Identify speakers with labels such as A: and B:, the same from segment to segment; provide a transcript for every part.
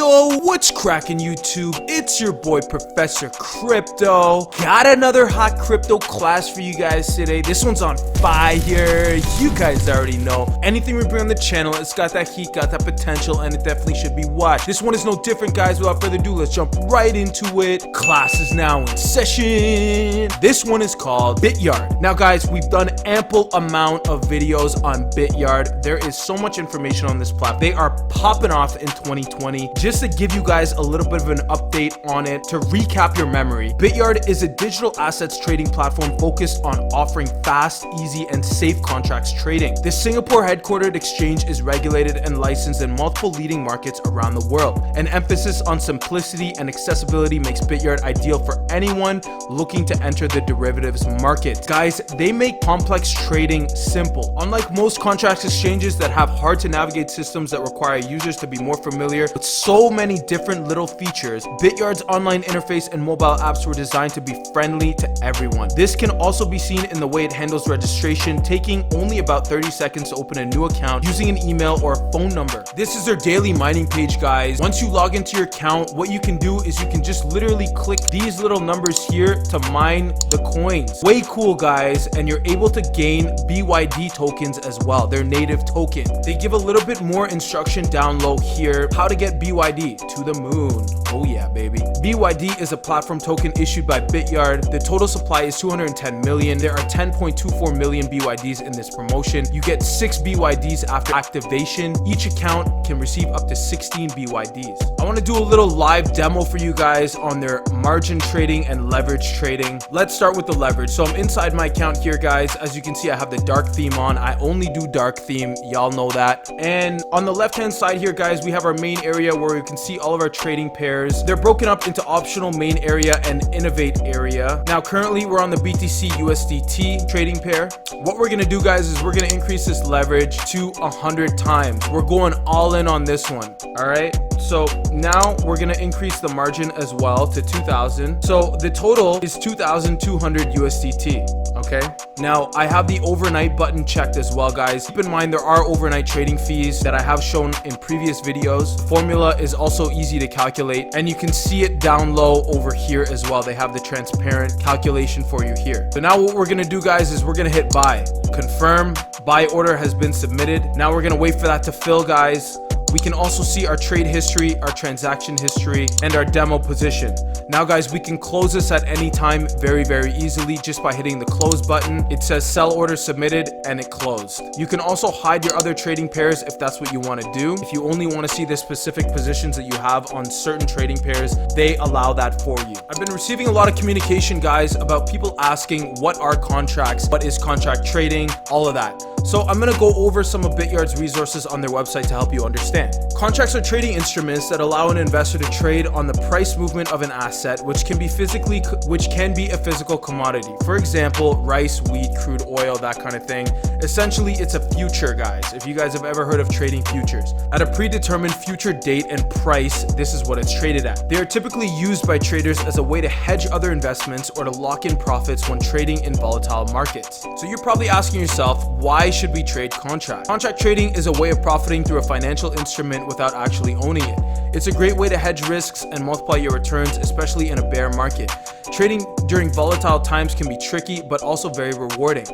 A: Yo, what's cracking YouTube? It's your boy Professor Crypto. Got another hot crypto class for you guys today. This one's on fire. You guys already know. Anything we bring on the channel, it's got that heat, got that potential, and it definitely should be watched. This one is no different, guys. Without further ado, let's jump right into it. Class is now in session. This one is called Bityard. Now, guys, we've done ample amount of videos on Bityard. There is so much information on this platform. They are popping off in 2020. Just to give you guys a little bit of an update on it, to recap your memory, Bityard is a digital assets trading platform focused on offering fast, easy, and safe contracts trading. This Singapore headquartered exchange is regulated and licensed in multiple leading markets around the world. An emphasis on simplicity and accessibility makes Bityard ideal for anyone looking to enter the derivatives market. Guys, they make complex trading simple. Unlike most contracts exchanges that have hard to navigate systems that require users to be more familiar with so many different little features, Bityard's online interface and mobile apps were designed to be friendly to everyone. This can also be seen in the way it handles registration, taking only about 30 seconds to open a new account using an email or a phone number. This is their daily mining page, guys. Once you log into your account, what you can do is you can just literally click these little numbers here to mine the coins. Way cool, guys, and you're able to gain BYD tokens as well, their native token. They give a little bit more instruction down low here, how to get BYD to the moon. Oh yeah, baby. BYD is a platform token issued by Bityard. The total supply is 210 million. There are 10.24 million BYDs in this promotion. You get 6 BYDs after activation. Each account can receive up to 16 BYDs. I want to do a little live demo for you guys on their margin trading and leverage trading. Let's start with the leverage. So I'm inside my account here, guys. As you can see, I have the dark theme on. I only do dark theme. Y'all know that. And on the left-hand side here, guys, we have our main area where we can see all of our trading pairs. They're broken up into optional main area and innovate area. Now, currently, we're on the BTC USDT trading pair. What we're gonna do, guys, is we're gonna increase this leverage to 100 times. We're going all in on this one. All right. So now we're gonna increase the margin as well to 2,000. So the total is 2,200 USDT. Okay. Now I have the overnight button checked as well, guys. Keep in mind there are overnight trading fees that I have shown in previous videos. The formula is also easy to calculate, and you can see it down low over here as well. They have the transparent calculation for you here. So now what we're gonna do, guys, is we're gonna hit buy. Confirm. Buy order has been submitted. Now we're gonna wait for that to fill, guys. We can also see our trade history, our transaction history, and our demo position. Now, guys, we can close this at any time very, very easily just by hitting the close button. It says sell order submitted and it closed. You can also hide your other trading pairs if that's what you want to do. If you only want to see the specific positions that you have on certain trading pairs, they allow that for you. I've been receiving a lot of communication, guys, about people asking what are contracts, what is contract trading, all of that. So I'm going to go over some of Bityard's resources on their website to help you understand. Contracts are trading instruments that allow an investor to trade on the price movement of an asset, which can be a physical commodity. For example, rice, wheat, crude oil, that kind of thing. Essentially, it's a future, guys. If you guys have ever heard of trading futures, at a predetermined future date and price, this is what it's traded at. They are typically used by traders as a way to hedge other investments or to lock in profits when trading in volatile markets. So you're probably asking yourself, why should we trade contracts? Contract trading is a way of profiting through a financial instrument without actually owning it. It's a great way to hedge risks and multiply your returns, especially in a bear market. Trading during volatile times can be tricky, but also very rewarding.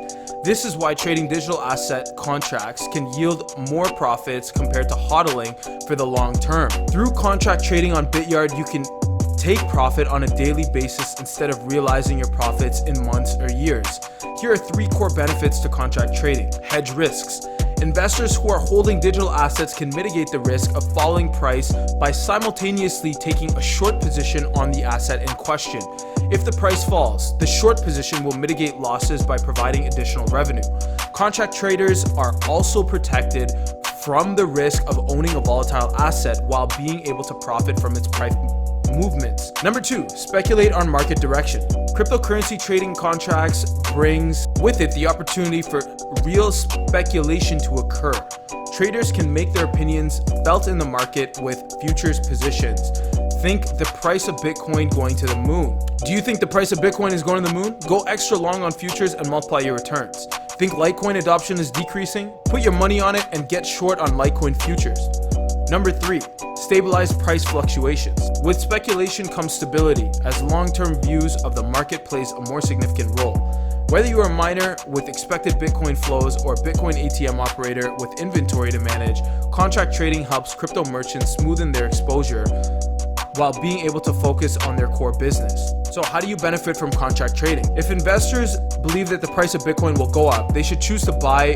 A: This is why trading digital asset contracts can yield more profits compared to hodling for the long term. Through contract trading on Bityard, you can take profit on a daily basis instead of realizing your profits in months or years. Here are 3 core benefits to contract trading. Hedge risks. Investors who are holding digital assets can mitigate the risk of falling price by simultaneously taking a short position on the asset in question. If the price falls, the short position will mitigate losses by providing additional revenue. Contract traders are also protected from the risk of owning a volatile asset while being able to profit from its price movements. Number 2, speculate on market direction. Cryptocurrency trading contracts brings with it the opportunity for real speculation to occur. Traders can make their opinions felt in the market with futures positions. Think the price of Bitcoin going to the moon. Do you think the price of Bitcoin is going to the moon? Go extra long on futures and multiply your returns. Think Litecoin adoption is decreasing? Put your money on it and get short on Litecoin futures. Number 3, stabilized price fluctuations. With speculation comes stability, as long-term views of the market plays a more significant role. Whether you are a miner with expected Bitcoin flows or a Bitcoin ATM operator with inventory to manage, contract trading helps crypto merchants smoothen their exposure while being able to focus on their core business. So how do you benefit from contract trading? If investors believe that the price of Bitcoin will go up, they should choose to buy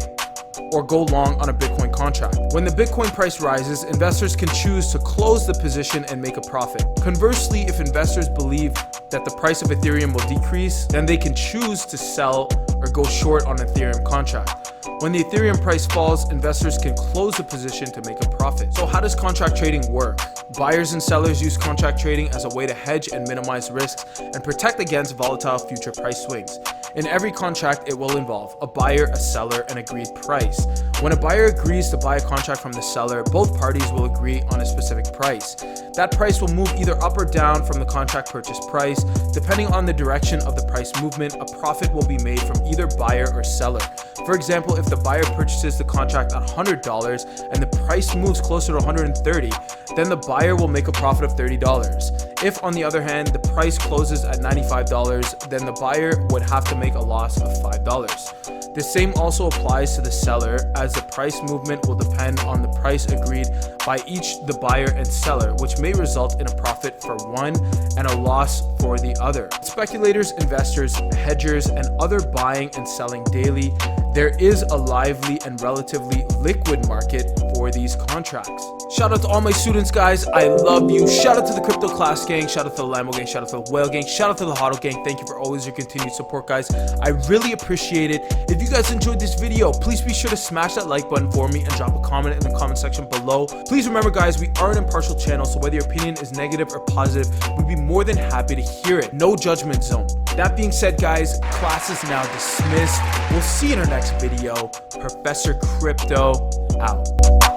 A: or go long on a Bitcoin contract. When the Bitcoin price rises, investors can choose to close the position and make a profit. Conversely, if investors believe that the price of Ethereum will decrease, then they can choose to sell or go short on Ethereum contract. When the Ethereum price falls, investors can close the position to make a profit. So how does contract trading work? Buyers and sellers use contract trading as a way to hedge and minimize risks and protect against volatile future price swings. In every contract, it will involve a buyer, a seller, and agreed price. When a buyer agrees to buy a contract from the seller, both parties will agree on a specific price. That price will move either up or down from the contract purchase price. Depending on the direction of the price movement, a profit will be made from either buyer or seller. For example, if the buyer purchases the contract at $100 and the price moves closer to $130, then the buyer will make a profit of $30. If, on the other hand, the price closes at $95, then the buyer would have to make a loss of $5. The same also applies to the seller, as the price movement will depend on the price agreed by each the buyer and seller, which may result in a profit for one and a loss for the other. Speculators, investors, hedgers, and other buying and selling daily, there is a lively and relatively liquid market for these contracts. Shout out to all my students, guys. I love you. Shout out to the Crypto Class Gang. Shout out to the Lambo Gang. Shout out to the Whale Gang. Shout out to the Hodl Gang. Thank you for always your continued support, guys. I really appreciate it. If you guys enjoyed this video, please be sure to smash that like button for me and drop a comment in the comment section below. Please remember, guys, we are an impartial channel, so whether your opinion is negative or positive, we'd be more than happy to hear it. No judgment zone. That being said, guys, class is now dismissed. We'll see you in our next video. Professor Crypto out.